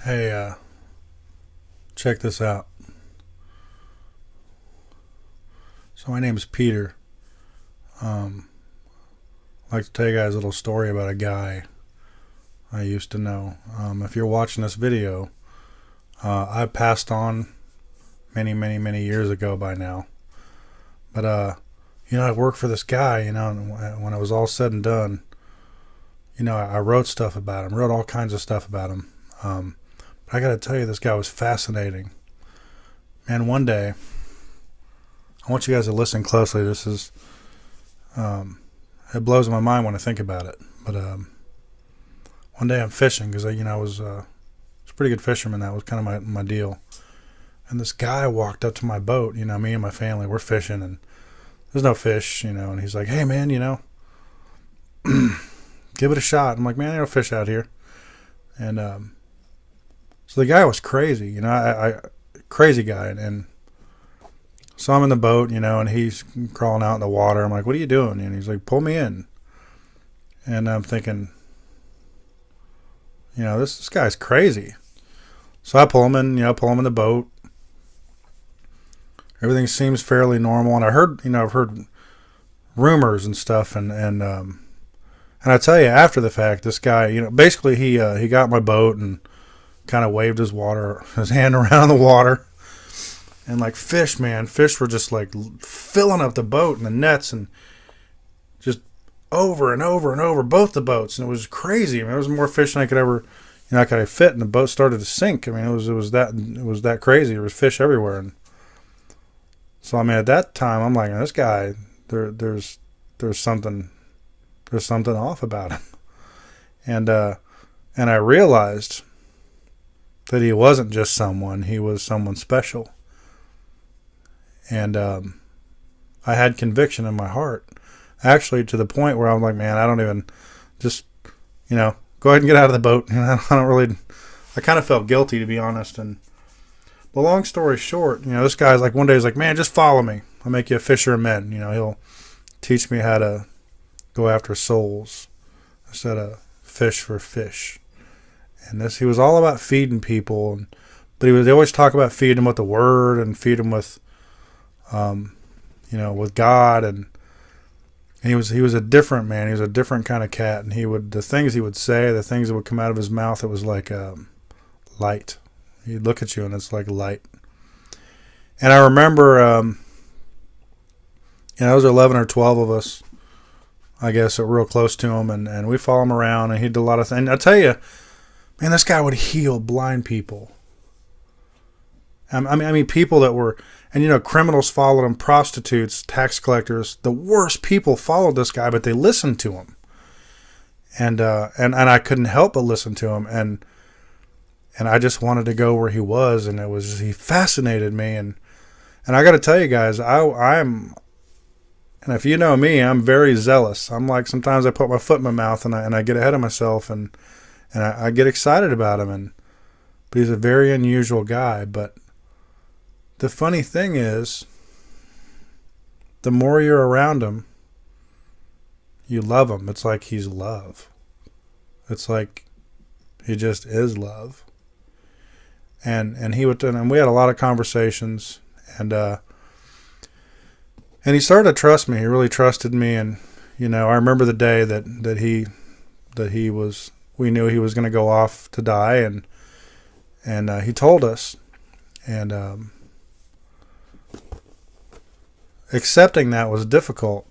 Hey, check this out. So my name is Peter. Um, I'd like to tell you guys a little story about a guy I used to know. If you're watching this video, I passed on many, many, many years ago by now. But I worked for this guy. And when it was all said and done, I wrote stuff about him, wrote all kinds of stuff about him. But I got to tell you, this guy was fascinating. And one day, I want you guys to listen closely. This is it blows my mind when I think about it. But one day I'm fishing because I was a pretty good fisherman. That was kind of my deal. And this guy walked up to my boat. Me and my family, we're fishing, and there's no fish. And he's like, "Hey, man, give it a shot." I'm like, "Man, there's no fish out here." And so the guy was crazy. I crazy guy, and so I'm in the boat, and he's crawling out in the water. I'm like, "What are you doing?" And he's like, "Pull me in." And I'm thinking, this guy's crazy. So I pull him in, pull him in the boat. Everything seems fairly normal. And I've heard rumors and stuff. And I tell you, after the fact, this guy, basically he got my boat and kind of waved his hand around the water. And like fish were just like filling up the boat and the nets and just over and over and over both the boats. And it was crazy. It was more fish than I could ever, I could fit. And the boat started to sink. It was that crazy. There was fish everywhere. And so, at that time, I'm like, this guy, there's something off about him. And I realized that he wasn't just someone. He was someone special. And I had conviction in my heart, actually, to the point where I'm like, man, I don't even just, go ahead and get out of the boat. I kind of felt guilty, to be honest. But long story short, this guy's like, one day he's like, man, just follow me. I'll make you a fisher of men. He'll teach me how to go after souls instead of fish for fish. And he was all about feeding people. But they always talk about feeding them with the word and feed them with, with God, and he was a different man. He was a different kind of cat, and the things he would say, the things that would come out of his mouth, it was like light. He'd look at you, and it's like light. And I remember, there was 11 or 12 of us, I guess, that were real close to him, and we follow him around, and he did a lot of things. And I tell you, man, this guy would heal blind people. People that were, and criminals followed him, prostitutes, tax collectors, the worst people followed this guy, but they listened to him. And I couldn't help but listen to him, and I just wanted to go where he was, and he fascinated me, and I got to tell you guys, and if you know me, I'm very zealous. I'm like, sometimes I put my foot in my mouth, and I get ahead of myself, and I get excited about him, but he's a very unusual guy. But the funny thing is, the more you're around him, you love him. It's like he's love. It's like he just is love. And we had a lot of conversations, and he started to trust me. He really trusted me, and I remember the day that we knew he was going to go off to die, and he told us, and accepting that was difficult.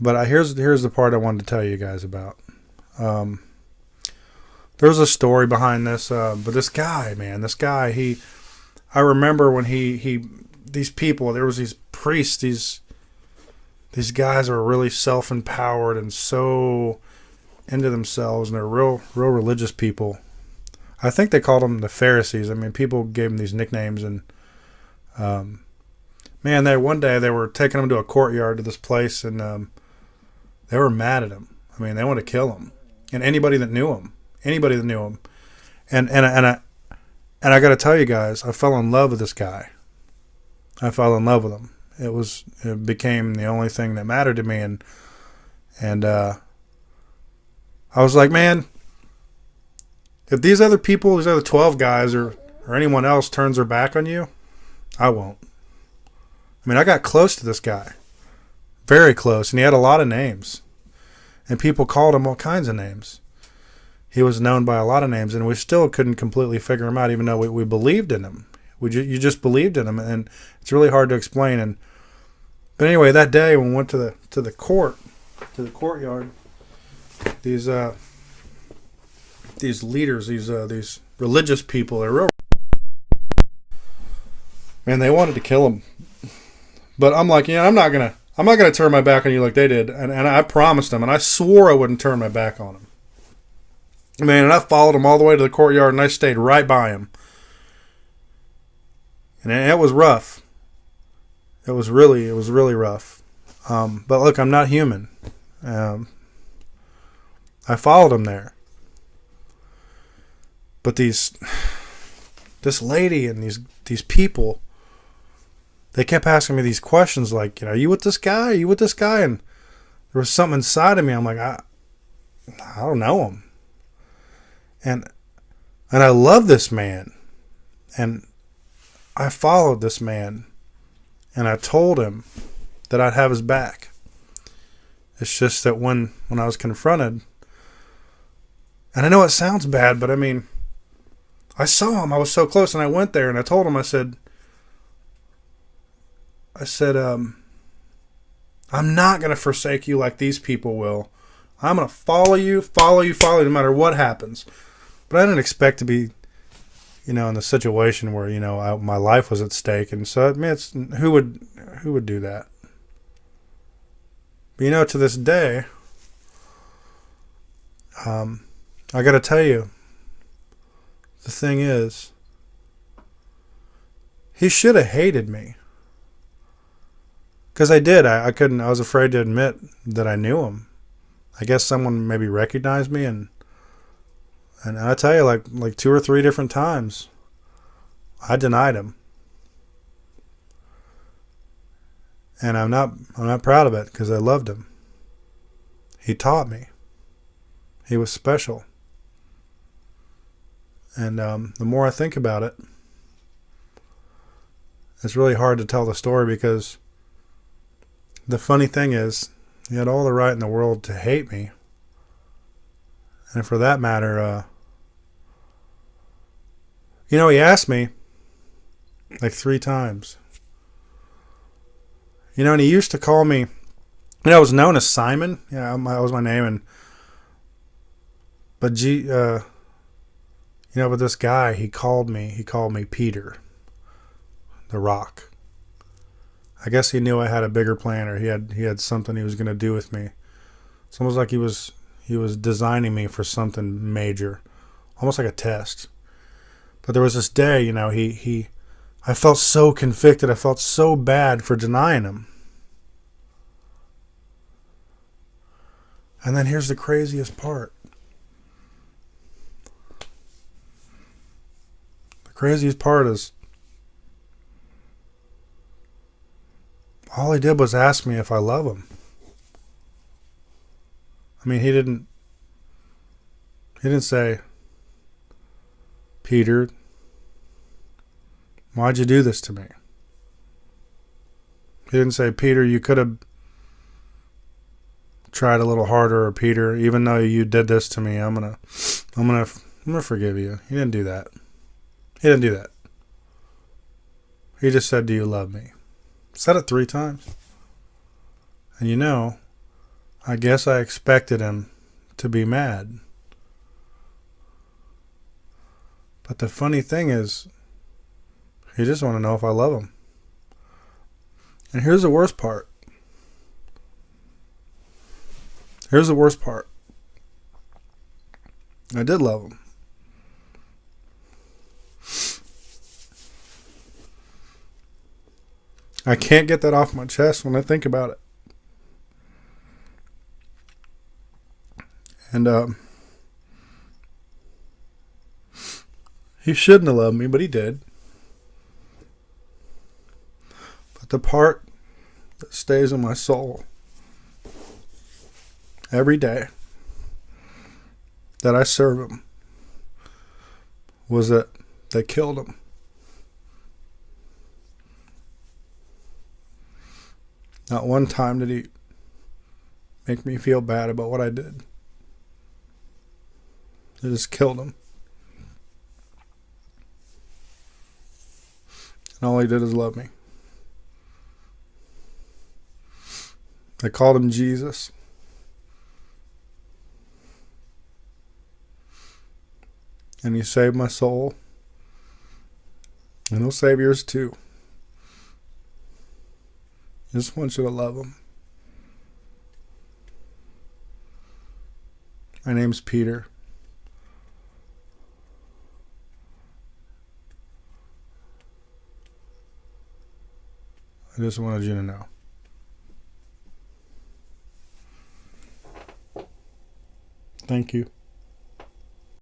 But here's the part I wanted to tell you guys about. There's a story behind this, but this guy, I remember when these people, there was these priests, these guys were really self-empowered and so into themselves, and they're real religious people. I think they called them the Pharisees. People gave them these nicknames, and one day they were taking him to a courtyard to this place, and they were mad at him. They wanted to kill him, and anybody that knew him. And I got to tell you guys, I fell in love with this guy. I fell in love with him. It became the only thing that mattered to me, and I was like, man, If these other people, these other 12 guys or anyone else turns their back on you, I won't. I mean, I got close to this guy. Very close. And he had a lot of names. And people called him all kinds of names. He was known by a lot of names, and we still couldn't completely figure him out, even though we believed in him. You just believed in him, and it's really hard to explain. But anyway, that day when we went to the courtyard, these leaders, these religious people, they're real. Man, they wanted to kill him, but I'm like, I'm not gonna turn my back on you like they did, and I promised them, and I swore I wouldn't turn my back on him. Man, and I followed him all the way to the courtyard, and I stayed right by him. And it was rough. It was really rough. But look, I'm not human. I followed him there. But this lady and these people, they kept asking me these questions like, are you with this guy? Are you with this guy? And there was something inside of me. I'm like, I don't know him. And I love this man. And I followed this man. And I told him that I'd have his back. It's just that when I was confronted, and I know it sounds bad, but I mean, I saw him. I was so close, and I went there, and I told him, I said, I'm not going to forsake you like these people will. I'm going to follow you, no matter what happens. But I didn't expect to be, in the situation where, my life was at stake. And so, I mean, who would do that? But, to this day, I got to tell you, the thing is, he should have hated me. Because I did. I couldn't. I was afraid to admit that I knew him. I guess someone maybe recognized me, and I tell you, like 2 or 3 different times, I denied him, and I'm not proud of it because I loved him. He taught me. He was special, and the more I think about it, it's really hard to tell the story because the funny thing is, he had all the right in the world to hate me. And for that matter, he asked me like 3 times. And he used to call me, I was known as Simon. Yeah, that was my name. But this guy, he called me Peter, the Rock. I guess he knew I had a bigger plan, or he had something he was going to do with me. It's almost like he was designing me for something major, almost like a test. But there was this day, I felt so convicted. I felt so bad for denying him. And then here's the craziest part. The craziest part is, all he did was ask me if I love him. I mean, he didn't say, Peter, why'd you do this to me? He didn't say, Peter, you could have tried a little harder, or Peter, even though you did this to me, I'm gonna forgive you. He didn't do that. He just said, do you love me? Said it 3 times. And I guess I expected him to be mad. But the funny thing is, he just want to know if I love him. And here's the worst part. I did love him. I can't get that off my chest when I think about it. And he shouldn't have loved me, but he did. But the part that stays in my soul every day that I serve him was that they killed him. Not one time did he make me feel bad about what I did. They just killed him. And all he did is love me. They called him Jesus. And he saved my soul. And he'll save yours too. I just want you to love him. My name's Peter. I just wanted you to know. Thank you.